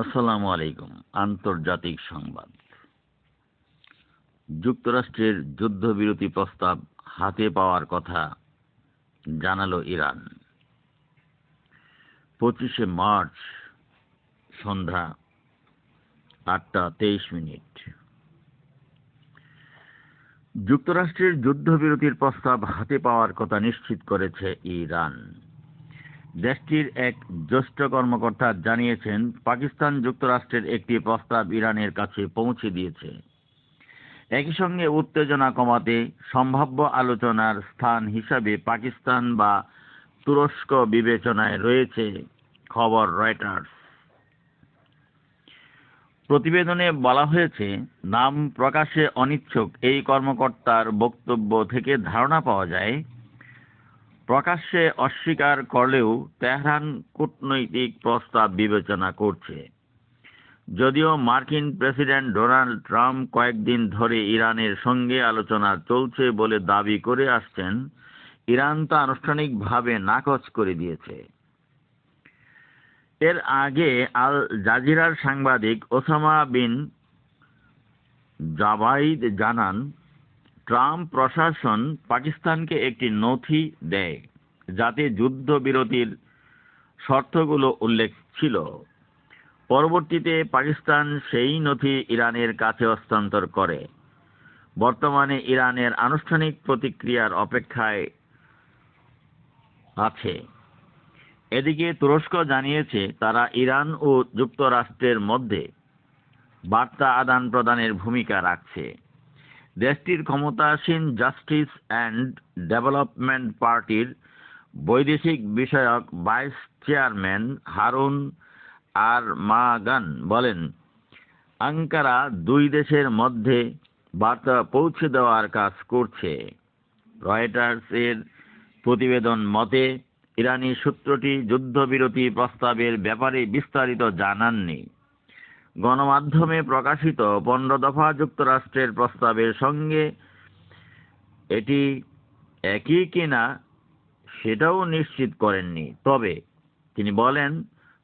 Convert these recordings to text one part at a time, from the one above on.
আসসালামু আলাইকুম। আন্তর্জাতিক সংবাদ। যুক্তরাষ্ট্রের যুদ্ধবিরতি প্রস্তাব হাতে পাওয়ার কথা জানালো ইরান। 25শে মার্চ সন্ধ্যা 8টা 23 মিনিট। যুক্তরাষ্ট্রের যুদ্ধবিরতির প্রস্তাব হাতে পাওয়ার কথা নিশ্চিত করেছে ইরান। দেশটির এক জ্যেষ্ঠ কর্মকর্তা জানিয়েছেন, পাকিস্তান যুক্তরাষ্ট্রের একটি প্রস্তাব ইরানের কাছে পৌঁছে দিয়েছে। একই সঙ্গে উত্তেজনা কমাতে সম্ভাব্য আলোচনার স্থান হিসাবে পাকিস্তান বা তুরস্ক বিবেচনায় রয়েছে, খবর রয়টার্স। প্রতিবেদনে বলা হয়েছে, নাম প্রকাশে অনিচ্ছুক এই কর্মকর্তার বক্তব্য থেকে ধারণা পাওয়া যায়, প্রকাশ্যে অস্বীকার করলেও তেহরান কূটনৈতিক প্রস্তাব বিবেচনা করছে। যদিও মার্কিন প্রেসিডেন্ট ডোনাল্ড ট্রাম্প কয়েকদিন ধরে ইরানের সঙ্গে আলোচনা চলছে বলে দাবি করে আসছেন, ইরান তা আনুষ্ঠানিকভাবে নাকচ করে দিয়েছে। এর আগে আল জাজিরার সাংবাদিক ওসামা বিন জাবাইদ জানান, ট্রাম্প প্রশাসন পাকিস্তানকে একটি নথি দেয় যাতে যুদ্ধবিরতির শর্তগুলো উল্লেখ ছিল। পরবর্তীতে পাকিস্তান সেই নথি ইরানের কাছে হস্তান্তর করে। বর্তমানে ইরানের আনুষ্ঠানিক প্রতিক্রিয়ার অপেক্ষায় আছে। এদিকে তুরস্ক জানিয়েছে, তারা ইরান ও যুক্তরাষ্ট্রের মধ্যে বার্তা আদান প্রদানের ভূমিকা রাখছে। দেশটির ক্ষমতাসীন জাস্টিস অ্যান্ড ডেভেলপমেন্ট পার্টির বৈদেশিক বিষয়ক ভাইস চেয়ারম্যান হারুন আর মাগান বলেন, আঙ্কারা দুই দেশের মধ্যে বার্তা পৌঁছে দেওয়ার কাজ করছে। রয়টার্সের প্রতিবেদন মতে, ইরানি সূত্রটি যুদ্ধবিরতি প্রস্তাবের ব্যাপারে বিস্তারিত জানাননি। গণমাধ্যমে প্রকাশিত 15 দফা যুক্তরাষ্ট্রের প্রস্তাবের সঙ্গে এটি একই কিনা সেটাও নিশ্চিত করেননি। তবে তিনি বলেন,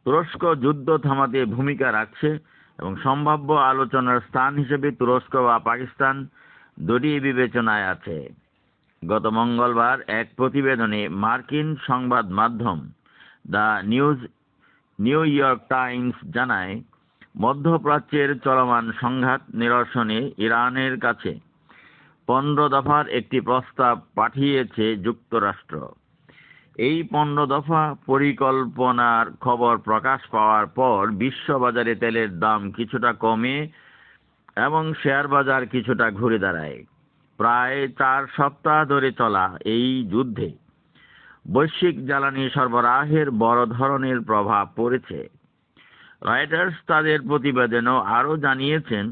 তুরস্ক যুদ্ধ থামাতে ভূমিকা রাখছে এবং সম্ভাব্য আলোচনার স্থান হিসেবে তুরস্ক বা পাকিস্তান দুটি বিবেচনায় আছে। গত মঙ্গলবার এক প্রতিবেদনে মার্কিন সংবাদ মাধ্যম দ্য নিউ ইয়র্ক টাইমস জানায়, মধ্যপ্রাচ্যের চলমান সংঘাত নিরসনে ইরানের কাছে 15 দফার একটি প্রস্তাব পাঠিয়েছে যুক্তরাষ্ট্র। এই 15 দফা পরিকল্পনার খবর প্রকাশ পাওয়ার পর বিশ্ববাজারে তেলের দাম কিছুটা কমে এবং শেয়ার বাজার কিছুটা ঘুরে দাঁড়ায়। প্রায় 4 সপ্তাহ ধরে চলা এই যুদ্ধে বৈশ্বিক জ্বালানি সরবরাহের বড় ধরনের প্রভাব পড়েছে। রয়টার্স তাদের প্রতিবেদনেও আরও জানিয়েছেন,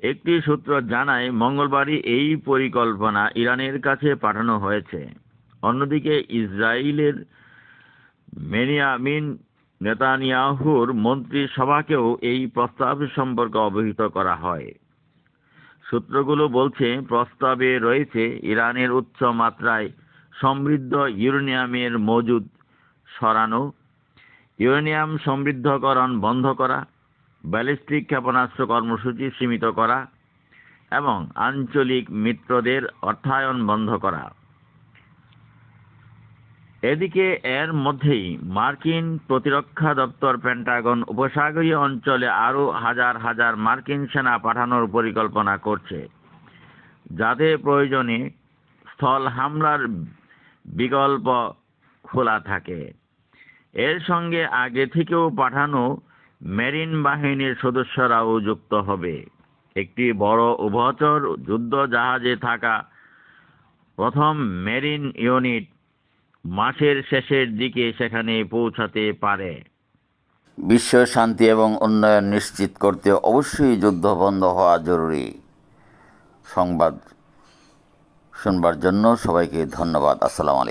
একটি সূত্র জানায়, মঙ্গলবারই এই পরিকল্পনা ইরানের কাছে পাঠানো হয়েছে। অন্যদিকে ইসরায়েলের বেনিয়ামিন নেতানিয়াহুর মন্ত্রিসভাকেও এই প্রস্তাব সম্পর্কে অবহিত করা হয়। সূত্রগুলো বলছে, প্রস্তাবে রয়েছে ইরানের উচ্চ মাত্রায় সমৃদ্ধ ইউরেনিয়ামের মজুদ সরানো, ইউরেনিয়াম সমৃদ্ধকরণ বন্ধ করা, ব্যালিস্টিক ক্ষেপণাস্ত্র কর্মসূচি সীমিত করা এবং আঞ্চলিক মিত্রদের অর্থায়ন বন্ধ করা। এদিকে এর মধ্যেই মার্কিন প্রতিরক্ষা দপ্তর পেন্টাগন উপসাগরীয় অঞ্চলে আরও হাজার হাজার মার্কিন সেনা পাঠানোর পরিকল্পনা করছে, যাতে প্রয়োজনে স্থল হামলার বিকল্প খোলা থাকে। এর সঙ্গে আগে থেকেও পাঠানো মেরিন বাহিনীর সদস্যরাও যুক্ত হবে। একটি বড় উভচর যুদ্ধ জাহাজে থাকা প্রথম মেরিন ইউনিট মাসের শেষের দিকে সেখানে পৌঁছাতে পারে। বিশ্ব শান্তি এবং উন্নয়ন নিশ্চিত করতে অবশ্যই যুদ্ধ বন্ধ হওয়া জরুরি। সংবাদ শুনবার জন্য সবাইকে ধন্যবাদ। আসসালামু আলাইকুম।